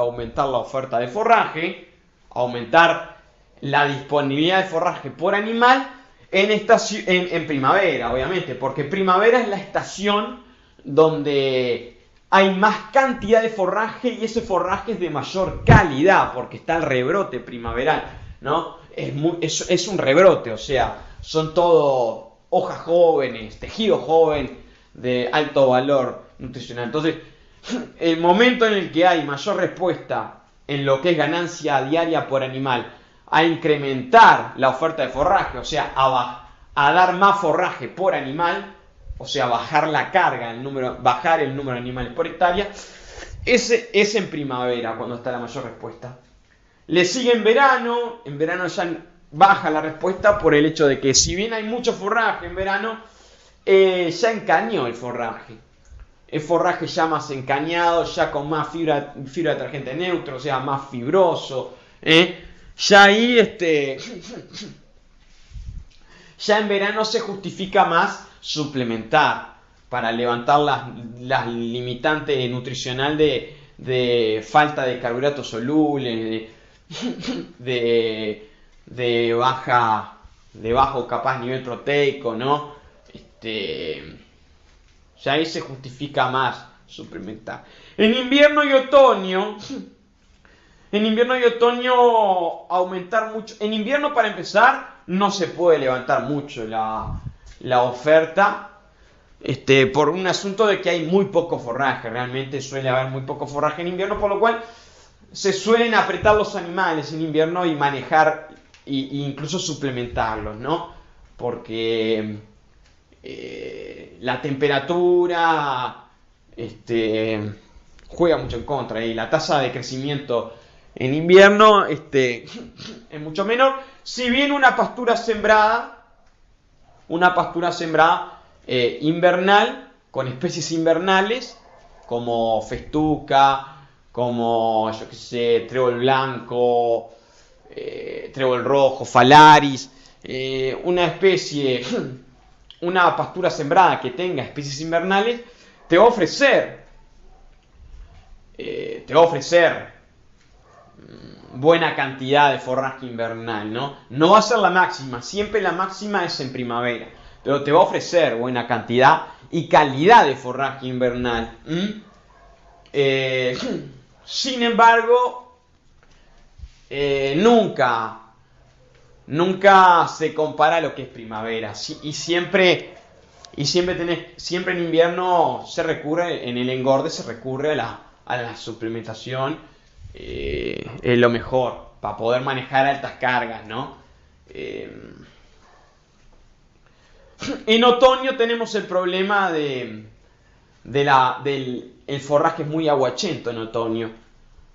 aumentar la oferta de forraje, aumentar la disponibilidad de forraje por animal en primavera, obviamente, porque primavera es la estación donde hay más cantidad de forraje y ese forraje es de mayor calidad porque está el rebrote primaveral, ¿no? Es un rebrote, o sea, son todo hojas jóvenes, tejido joven de alto valor nutricional. Entonces, el momento en el que hay mayor respuesta en lo que es ganancia diaria por animal, a incrementar la oferta de forraje, o sea, a dar más forraje por animal, o sea, bajar la carga, bajar el número de animales por hectárea, ese es en primavera cuando está la mayor respuesta. Le sigue en verano ya baja la respuesta por el hecho de que si bien hay mucho forraje en verano, ya encañó el forraje. El forraje ya más encañado, ya con más fibra detergente neutro, o sea, más fibroso. Ya ahí, ya en verano se justifica más suplementar para levantar las limitantes nutricional de falta de carbohidratos solubles, de bajo capaz nivel proteico, ¿no? Ya ahí se justifica más suplementar. En invierno y otoño aumentar mucho. En invierno, para empezar, no se puede levantar mucho la oferta, por un asunto de que hay muy poco forraje. Realmente suele haber muy poco forraje en invierno, por lo cual se suelen apretar los animales en invierno y manejar e incluso suplementarlos, ¿no? Porque la temperatura juega mucho en contra y la tasa de crecimiento en invierno es mucho menor. Si bien una pastura sembrada invernal, con especies invernales como festuca, como yo que sé, trébol blanco, trébol rojo, falaris, una pastura sembrada que tenga especies invernales te va a ofrecer buena cantidad de forraje invernal, ¿no? No va a ser la máxima, siempre la máxima es en primavera, pero te va a ofrecer buena cantidad y calidad de forraje invernal. Sin embargo, nunca se compara lo que es primavera, y siempre en invierno en el engorde se recurre a la suplementación. Es lo mejor para poder manejar altas cargas, ¿no? En otoño tenemos el problema del forraje es muy aguachento en otoño.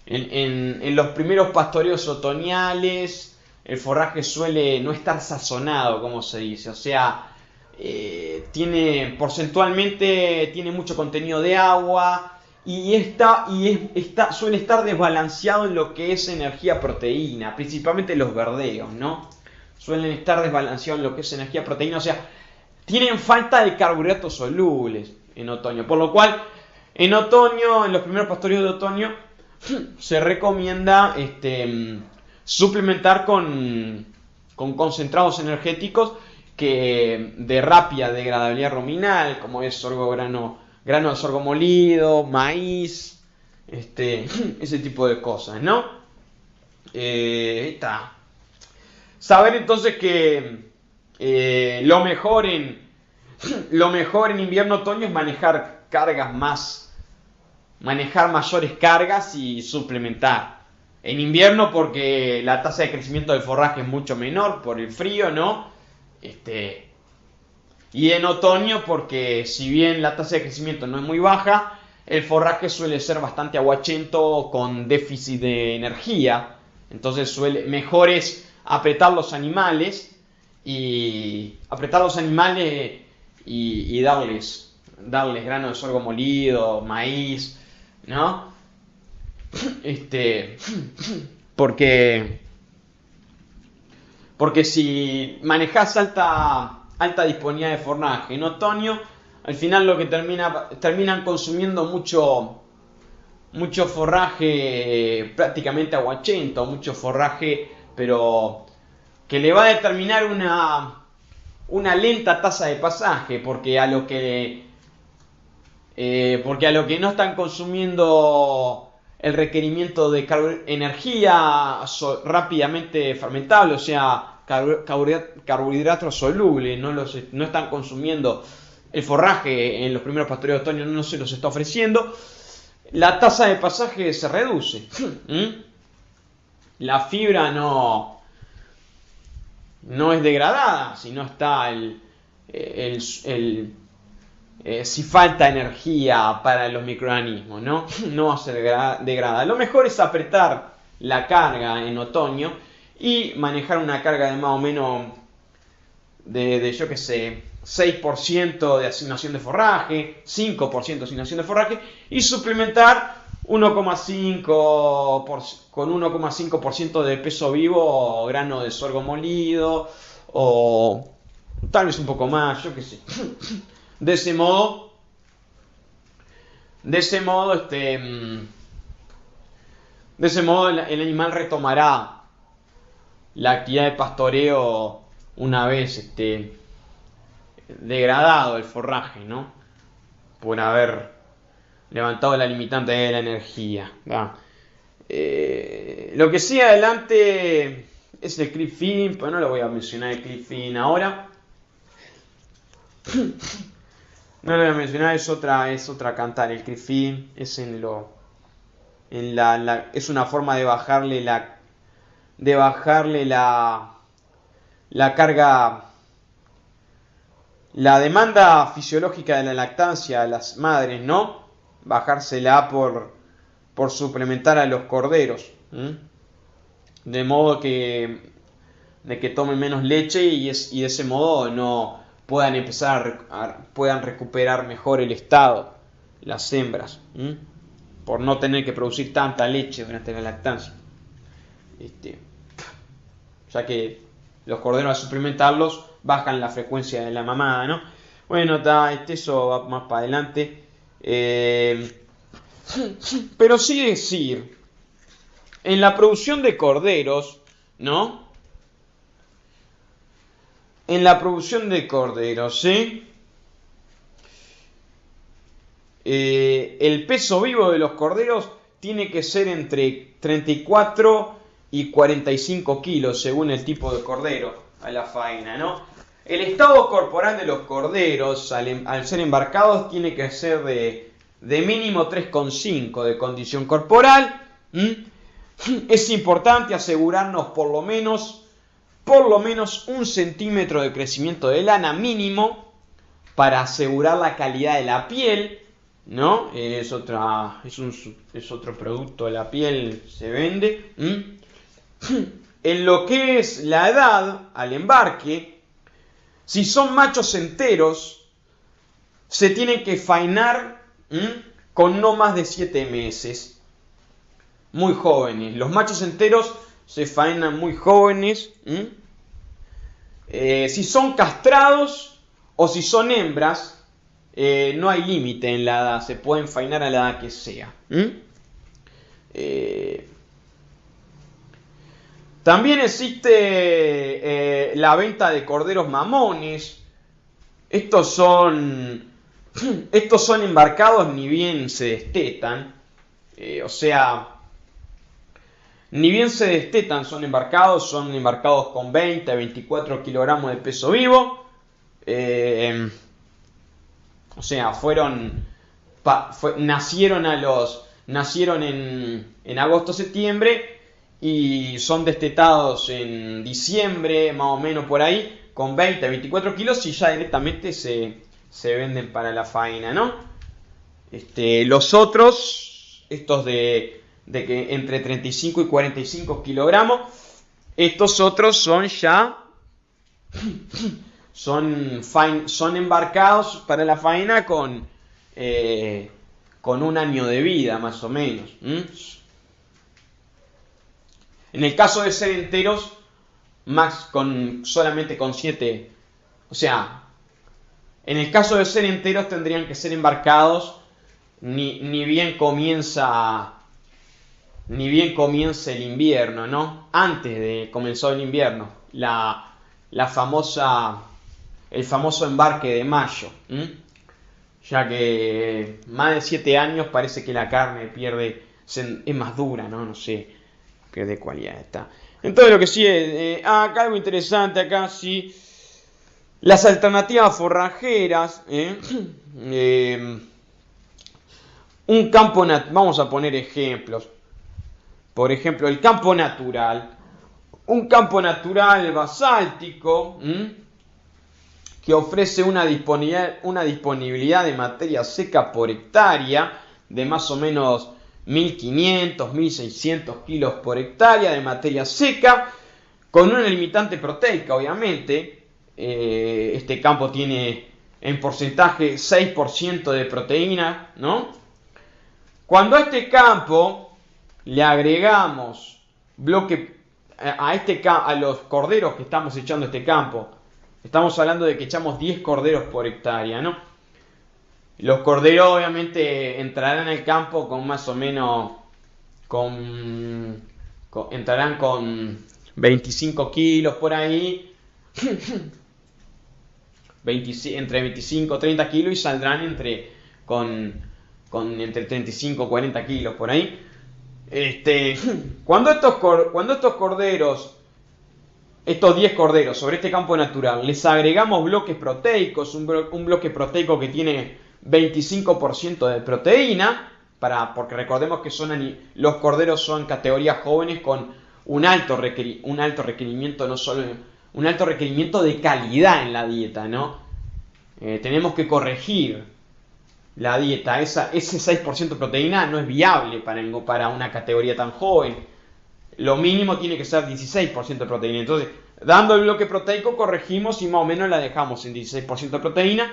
En los primeros pastoreos otoñales el forraje suele no estar sazonado, como se dice, o sea, porcentualmente tiene mucho contenido de agua y suele estar desbalanceado en lo que es energía proteína, principalmente los verdeos, ¿no? Suelen estar desbalanceados en lo que es energía proteína, o sea, tienen falta de carbohidratos solubles en otoño, por lo cual en los primeros pastoreos de otoño se recomienda suplementar con concentrados energéticos de rápida degradabilidad ruminal, como es grano de sorgo molido, maíz, ese tipo de cosas, ¿no? Saber entonces que lo mejor en invierno-otoño es manejar mayores cargas y suplementar. En invierno porque la tasa de crecimiento del forraje es mucho menor por el frío, ¿no? Y en otoño porque si bien la tasa de crecimiento no es muy baja, el forraje suele ser bastante aguachento con déficit de energía. Entonces mejor es apretar los animales y darles grano de sorgo molido, maíz, ¿no? Porque si manejas alta disponibilidad de forraje en otoño, al final lo que terminan consumiendo mucho forraje prácticamente aguachento, mucho forraje, pero que le va a determinar una lenta tasa de pasaje, porque a lo que porque a lo que no están consumiendo el requerimiento de energía rápidamente fermentable, o sea, carbohidratos solubles, no están consumiendo el forraje en los primeros pastoreos de otoño, no se los está ofreciendo, la tasa de pasaje se reduce. La fibra no es degradada, sino está si falta energía para los microorganismos, no va a ser degradada. Lo mejor es apretar la carga en otoño y manejar una carga de más o menos yo qué sé, 6% de asignación de forraje, 5% de asignación de forraje y suplementar con 1,5% de peso vivo o grano de sorgo molido o tal vez un poco más, yo qué sé. De ese modo el animal retomará la actividad de pastoreo una vez degradado el forraje, ¿no? Por haber levantado la limitante de la energía. Lo que sigue adelante es el clip feeding, pero no lo voy a mencionar el clip feeding ahora. No lo voy a mencionar, es otra cantar. El clip feeding es es una forma de bajarle la carga, la demanda fisiológica de la lactancia a las madres, ¿no? Bajársela por suplementar a los corderos, de modo de que tomen menos leche y de ese modo no puedan puedan recuperar mejor el estado las hembras, por no tener que producir tanta leche durante la lactancia, ya que los corderos al suplementarlos bajan la frecuencia de la mamada, ¿no? Bueno, eso va más para adelante. Pero sí decir, en la producción de corderos, ¿no? En la producción de corderos, ¿sí? El peso vivo de los corderos tiene que ser entre 34 y 45 kilos, según el tipo de cordero a la faena, ¿no? El estado corporal de los corderos, al ser embarcados, tiene que ser de mínimo 3,5 de condición corporal. Es importante asegurarnos por lo menos 1 centímetro de crecimiento de lana mínimo para asegurar la calidad de la piel, ¿no? Es otro producto de la piel, se vende. En lo que es la edad al embarque, si son machos enteros, se tienen que faenar con no más de 7 meses. Muy jóvenes. Los machos enteros se faenan muy jóvenes. Si son castrados o si son hembras, no hay límite en la edad. Se pueden faenar a la edad que sea. También existe la venta de corderos mamones. Estos son embarcados ni bien se destetan. Ni bien se destetan, son embarcados con 20 a 24 kilogramos de peso vivo. Nacieron en agosto-septiembre y son destetados en diciembre, más o menos por ahí, con 20 a 24 kilos y ya directamente se venden para la faena, ¿no? Los otros, estos de que entre 35 y 45 kilogramos, estos otros son embarcados para la faena con 1 año de vida, más o menos. En el caso de ser enteros, solamente con 7, en el caso de ser enteros tendrían que ser embarcados ni bien comienza el invierno, ¿no? Antes de comenzar el invierno, el famoso embarque de mayo. ya que más de 7 años parece que la carne es más dura, ¿no? No sé qué de cualidad está. Entonces lo que sí es, acá algo interesante, acá sí, las alternativas forrajeras, un campo, vamos a poner ejemplos, por ejemplo el campo natural, un campo natural basáltico, que ofrece una disponibilidad de materia seca por hectárea de más o menos 1500, 1600 kilos por hectárea de materia seca, con una limitante proteica, obviamente. Este campo tiene en porcentaje 6% de proteína, ¿no? Cuando a este campo le agregamos a los corderos que estamos echando a este campo, estamos hablando de que echamos 10 corderos por hectárea, ¿no? Los corderos obviamente entrarán al campo con más o menos, entrarán con 25 kilos por ahí, entre 25 y 30 kilos, y saldrán entre 35 y 40 kilos por ahí. Cuando estos corderos, estos 10 corderos sobre este campo natural, les agregamos bloques proteicos, un bloque proteico que tiene 25% de proteína, porque recordemos que los corderos son categorías jóvenes con un alto requerimiento, no solo un alto requerimiento de calidad en la dieta, ¿no? Tenemos que corregir la dieta. Ese 6% de proteína no es viable para una categoría tan joven. Lo mínimo tiene que ser 16% de proteína. Entonces, dando el bloque proteico, corregimos y más o menos la dejamos en 16% de proteína,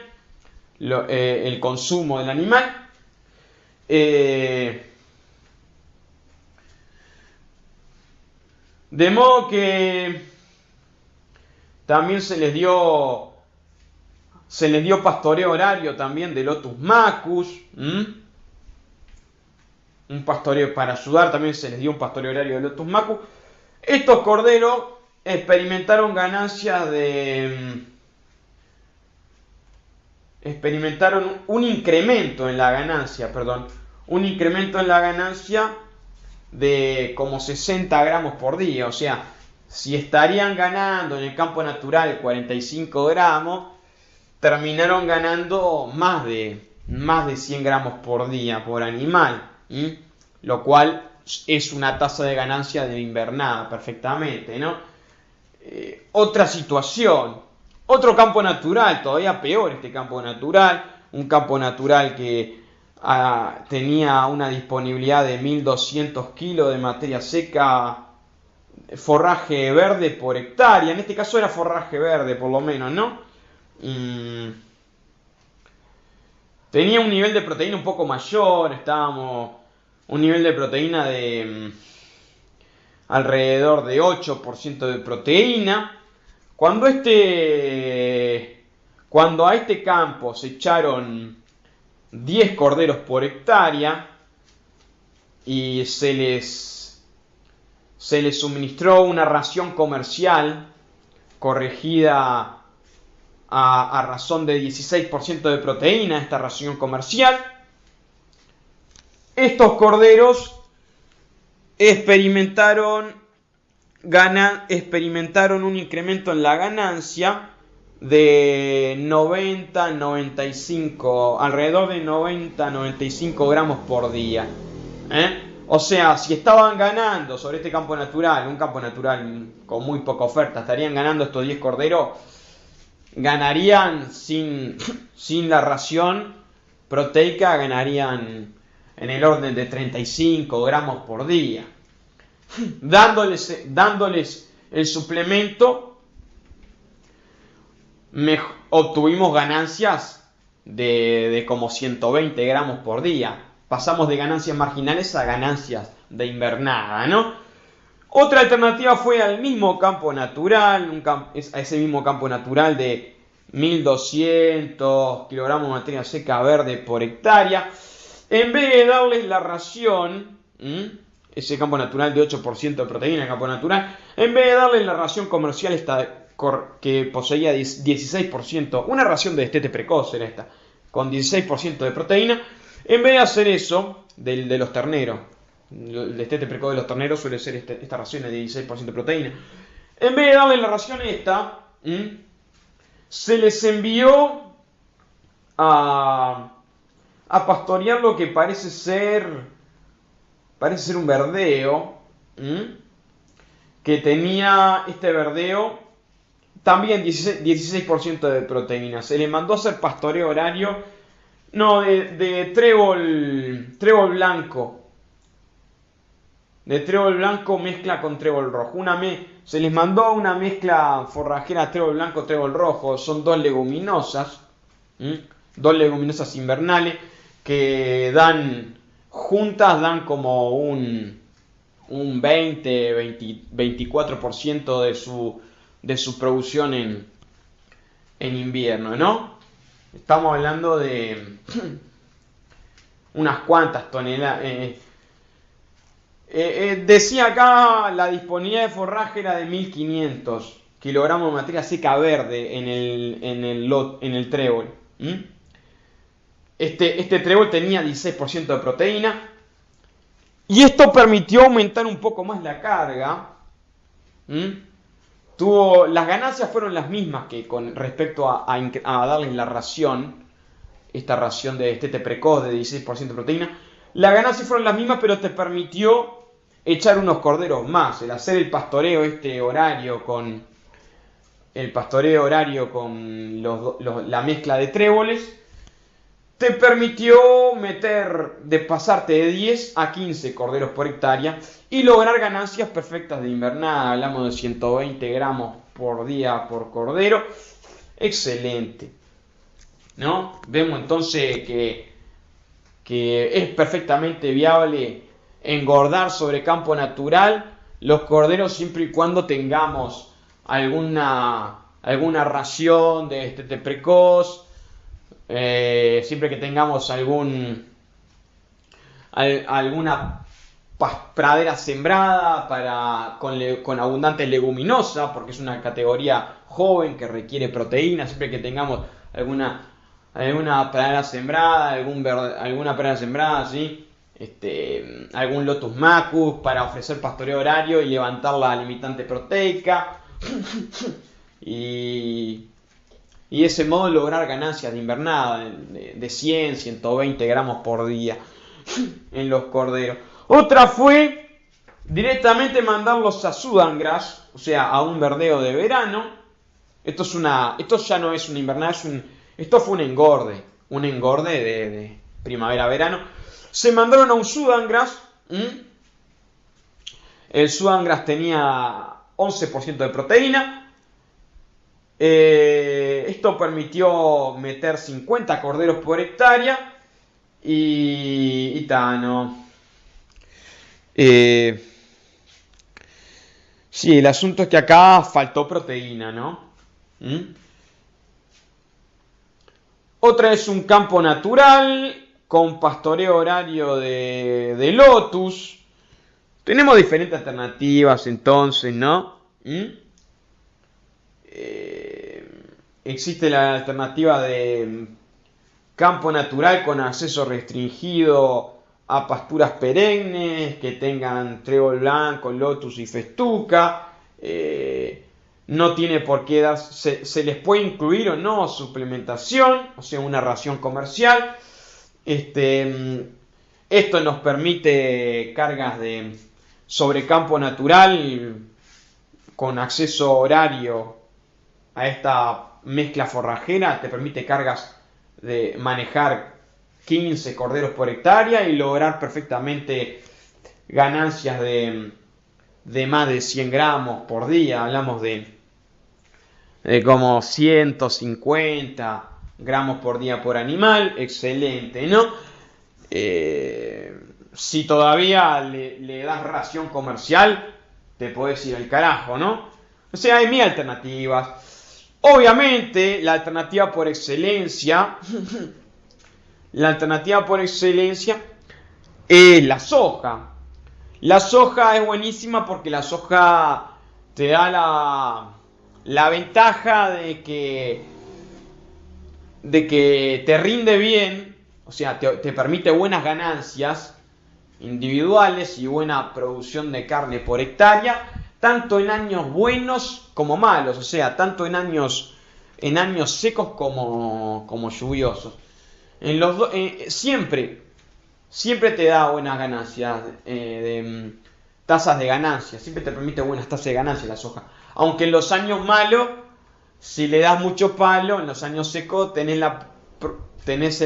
el consumo del animal. De modo que también se les dio pastoreo horario también de Lotus Macus. Un pastoreo para ayudar, también se les dio un pastoreo horario de Lotus Macus. Estos corderos experimentaron un incremento en la ganancia, de como 60 gramos por día. O sea, si estarían ganando en el campo natural 45 gramos, terminaron ganando más de 100 gramos por día por animal, lo cual es una tasa de ganancia de invernada perfectamente, ¿no? Otra situación, otro campo natural, todavía peor este campo natural, un campo natural que tenía una disponibilidad de 1200 kilos de materia seca, forraje verde por hectárea. En este caso era forraje verde por lo menos, ¿no? Tenía un nivel de proteína un poco mayor, un nivel de proteína de alrededor de 8% de proteína. Cuando a este campo se echaron 10 corderos por hectárea y se les suministró una ración comercial corregida a razón de 16% de proteína, esta ración comercial, estos corderos experimentaron un incremento en la ganancia de alrededor de 90-95 gramos por día. O sea, si estaban ganando sobre este campo natural, un campo natural con muy poca oferta, estarían ganando estos 10 corderos, ganarían sin la ración proteica, ganarían en el orden de 35 gramos por día. Dándoles el suplemento, obtuvimos ganancias de como 120 gramos por día. Pasamos de ganancias marginales a ganancias de invernada, ¿no? Otra alternativa fue al mismo campo natural, a ese mismo campo natural de 1200 kilogramos de materia seca verde por hectárea. En vez de darles la ración, ese campo natural de 8% de proteína, el campo natural, en vez de darles la ración comercial que poseía 16%, una ración de destete precoz era esta, con 16% de proteína. En vez de hacer eso, de los terneros, el destete precoz de los terneros suele ser esta ración de 16% de proteína. En vez de darle la ración esta, se les envió a pastorear lo que parece ser un verdeo, que tenía este verdeo también 16% de proteína. Se le mandó a hacer pastoreo horario, de trébol blanco. De trébol blanco mezcla con trébol rojo. Se les mandó una mezcla forrajera trébol blanco, trébol rojo. Son dos leguminosas invernales que juntas dan como un 24% de su producción en invierno, ¿no? Estamos hablando de unas cuantas toneladas. Decía acá la disponibilidad de forraje era de 1500 kilogramos de materia seca verde en el trébol. Este trébol tenía 16% de proteína. Y esto permitió aumentar un poco más la carga. Las ganancias fueron las mismas que con respecto a darles la ración. Esta ración de destete precoz de 16% de proteína. Las ganancias fueron las mismas, pero te permitió echar unos corderos más. El hacer el pastoreo horario con la mezcla de tréboles te permitió pasarte de 10 a 15 corderos por hectárea y lograr ganancias perfectas de invernada. Hablamos de 120 gramos por día por cordero. Excelente, ¿no? Vemos entonces que es perfectamente viable engordar sobre campo natural los corderos siempre y cuando tengamos alguna ración de destete precoz. Siempre que tengamos alguna pradera sembrada con abundante leguminosa, porque es una categoría joven que requiere proteína. Siempre que tengamos alguna pradera sembrada, alguna pradera sembrada, ¿sí? Algún Lotus Macus para ofrecer pastoreo horario y levantar la limitante proteica. Y de ese modo lograr ganancias de invernada de 100, 120 gramos por día en los corderos. Otra fue directamente mandarlos a Sudangras, o sea, a un verdeo de verano. Esto ya no es una invernada, esto fue un engorde de primavera-verano. Se mandaron a un Sudangras. El Sudangras tenía 11% de proteína. Esto permitió meter 50 corderos por hectárea y ¿no? Sí, el asunto es que acá faltó proteína, ¿no? Otra es un campo natural con pastoreo horario de Lotus. Tenemos diferentes alternativas entonces, ¿no? Existe la alternativa de campo natural con acceso restringido a pasturas perennes que tengan trébol blanco, lotus y festuca. No tiene por qué se les puede incluir o no suplementación, o sea, una ración comercial. Esto nos permite cargas sobre campo natural con acceso horario a esta mezcla forrajera. Te permite cargas de manejar 15 corderos por hectárea y lograr perfectamente ganancias de más de 100 gramos por día. Hablamos de como 150 gramos por día por animal. Excelente, ¿no? Si todavía le das ración comercial, te podés ir al carajo, ¿no? O sea, hay mil alternativas. Obviamente, la alternativa por excelencia es la soja. La soja es buenísima porque la soja te da la ventaja de que de que te rinde bien, o sea, te permite buenas ganancias individuales y buena producción de carne por hectárea, tanto en años buenos como malos, o sea, tanto en años secos como lluviosos. Siempre te da buenas ganancias, tasas de ganancias, siempre te permite buenas tasas de ganancias la soja. Aunque en los años malos, si le das mucho palo, en los años secos tenés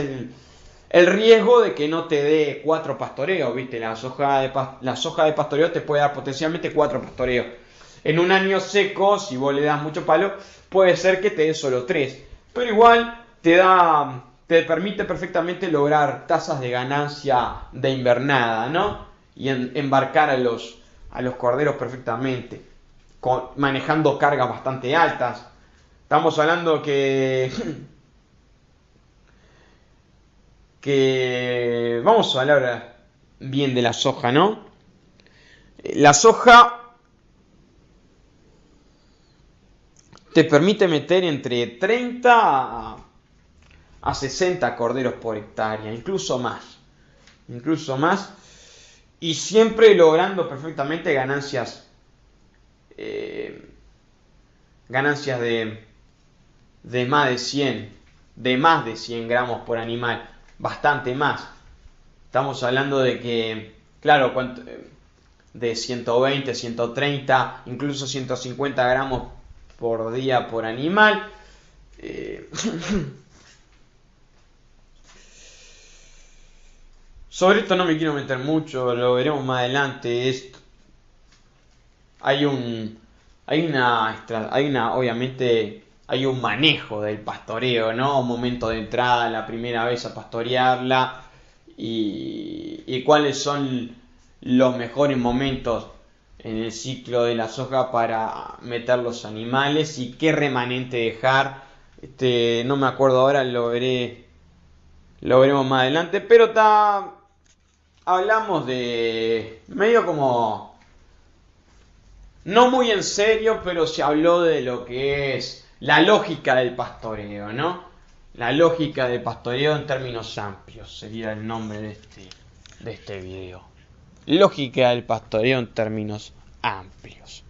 el riesgo de que no te dé 4 pastoreos, ¿viste? La soja de pastoreo te puede dar potencialmente 4 pastoreos. En un año seco, si vos le das mucho palo, puede ser que te dé solo 3. Pero igual te permite perfectamente lograr tasas de ganancia de invernada, ¿no? Y embarcar a los corderos perfectamente, manejando cargas bastante altas. Estamos hablando que vamos a hablar bien de la soja, ¿no? La soja te permite meter entre 30 a 60 corderos por hectárea, incluso más, y siempre logrando perfectamente ganancias de más de 100 gramos por animal, bastante más. Estamos hablando de que, claro, de 120, 130, incluso 150 gramos por día por animal. Sobre esto no me quiero meter mucho, lo veremos más adelante. Obviamente hay un manejo del pastoreo, ¿no? Un momento de entrada, la primera vez a pastorearla y cuáles son los mejores momentos en el ciclo de la soja para meter los animales y qué remanente dejar. No me acuerdo ahora, lo veremos más adelante, pero hablamos de medio como no muy en serio, pero se habló de lo que es la lógica del pastoreo, ¿no? La lógica del pastoreo en términos amplios sería el nombre de este video. Lógica del pastoreo en términos amplios.